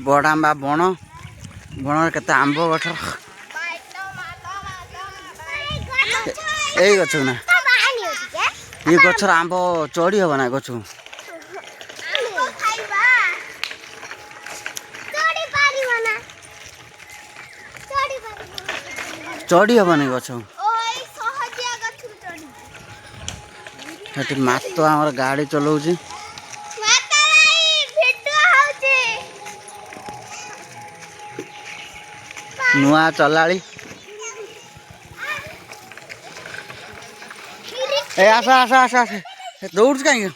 बड़ाम्बा बण बण केते आंब गछ यही गछ ना ये गछर आंब चढ़ी हम ना गछ चढ़ी हेनी गछ मात आमर गाड़ी चलाऊँ नुआ चलाड़ी ए आस आस आस आस दौड़ कहीं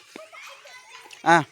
हाँ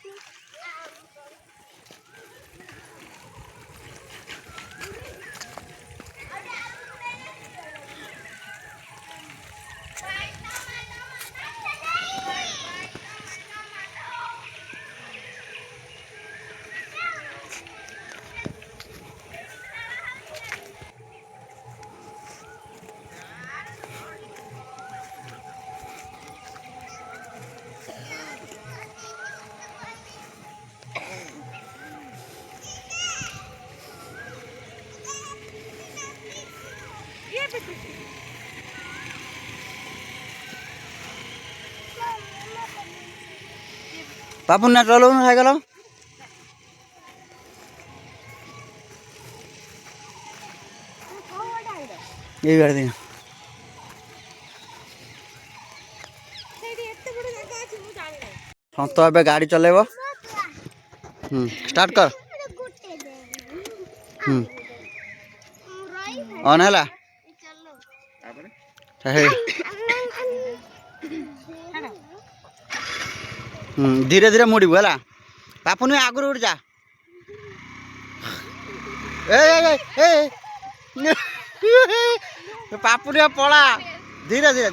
पापू ना चलो साइकेल ये गाड़ी दिया तो गाड़ी चलेब स्टार्ट कर ऑन है धीरे धीरे मुड़बू है पापुन आगुरी उठ जा पापुन पड़ा धीरे धीरे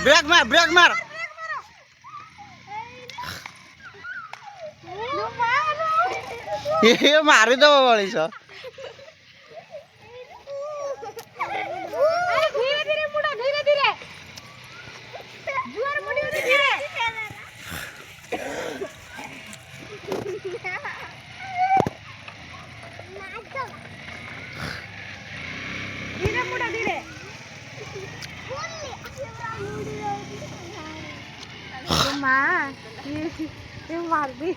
ब्रेक मार ब्रेक मार ये मारिदेव बड़ी मार दी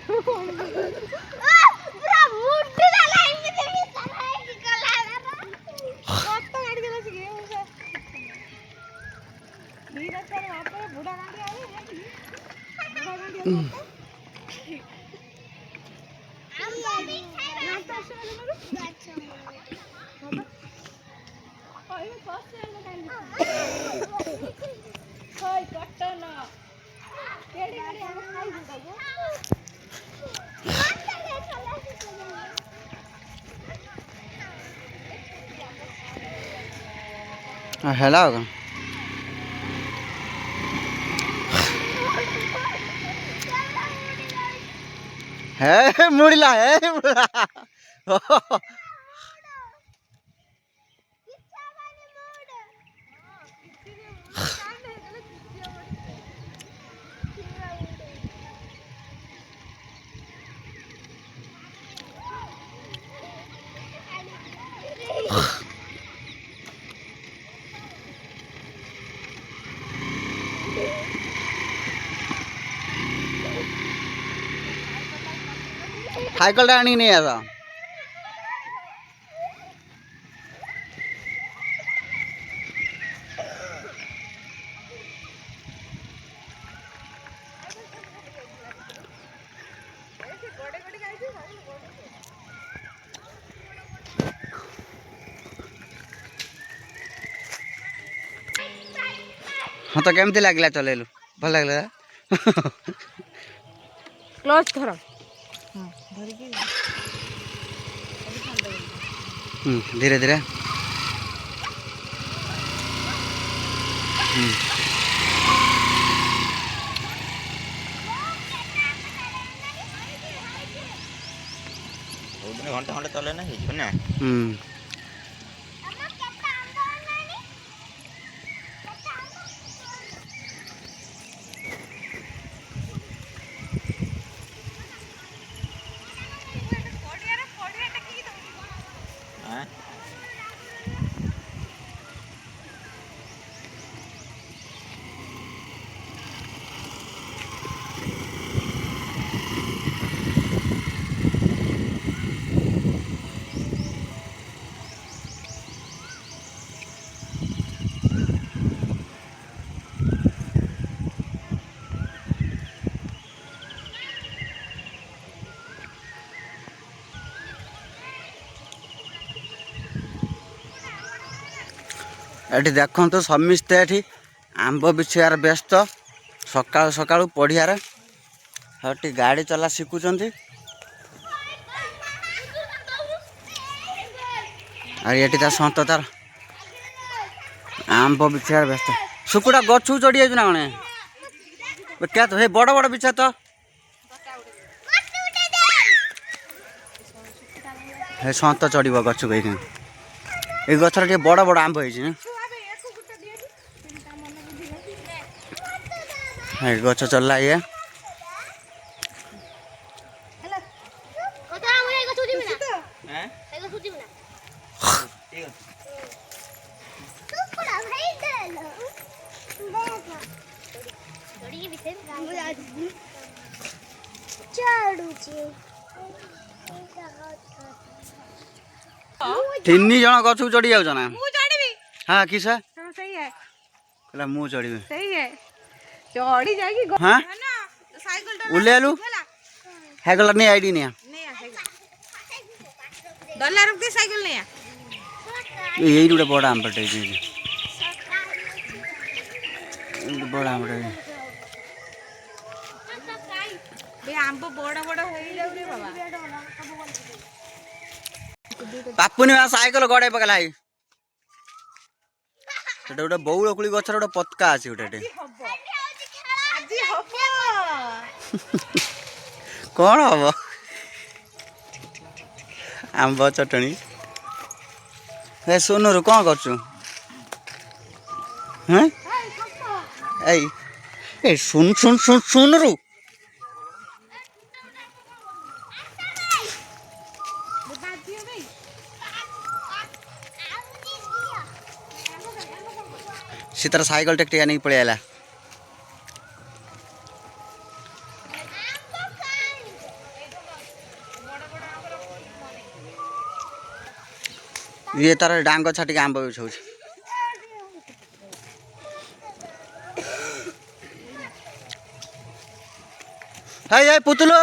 हेला है मुड़ला है मुड़ा साइकिल आनी नहीं आसा हाँ तो केमती लगला चलेलु भल लगला क्लोज करो धीरे धीरे घंटा घंटा चले ना ना एठी देखंतु समिस्ते एठी आंब बिछियार व्यस्त सकाळु सकाळु पढ़ियार हटी गाड़ी चला शिखुचंती और ये सत तार आंब बिछार व्यस्त सुकुटा गछु चढ़ी जाए ना कणे क्या तो हे बड़ बड़ बिछा तो हे सत चढ़ गछु कहीं ये गचर टे बड़ बड़ आंब है गच चलला ये तीन जन गछ चढ़ी जाऊ ना हाँ किस कहला मु चढ़ी चढ़ी जाएगी हाँ उल्ले आलू है गला नहीं आईडी नहीं डॉलर रुपये साइकिल नहीं है यही गोटे बड़ा आम पटे बड़ा आम आंब बड़ा बड़ा हो जाऊ बाबा पापुनी मा साइकेल गड़े पकला है सेटा गोटे बौल कुली गछर गोटे पतका अछि गोटे कौन हम आंब चटनी ए सोनू कौन करचु हैं ए सुन सुन सुन सुन रू सी तार साइकेल टेक्टिका नहीं पड़े आला ये तार डांग छाटिक आंब बिछाऊ है पुतलो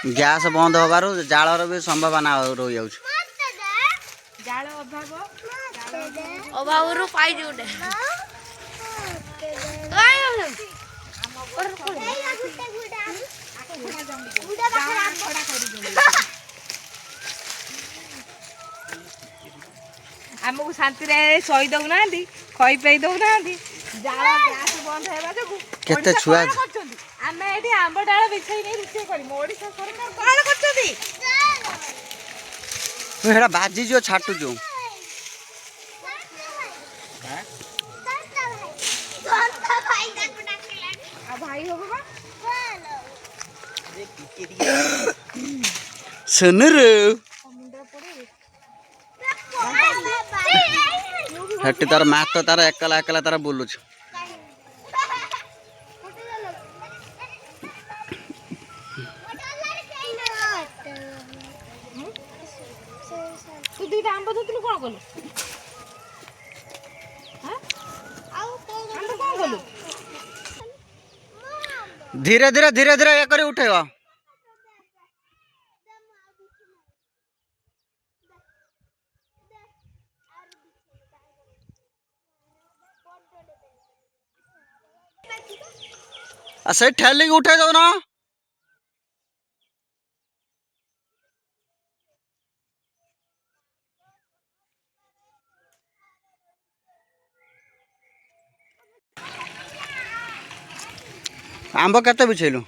गैस बंद होबार जालर भी संभावना रही जाऊँ अभाव पाई गोटे आमको शांति शही दौना खई पे दौना जाल गैस बंद होगा जो केते छुआ आम ये आंब डाल बिछाई नहीं रोषे करशा सरकार कौन कर बाजी जो छाटू जो भाई हो सुन हटी तार मात तार एकला एकला तार बोलुछ तू दीटा आंब धुतलु कौन कलु आंब कौन कलु धीरे धीरे धीरे धीरे ये करी उठेगा से ठेली उठे दो ना आंब केते बिछेलु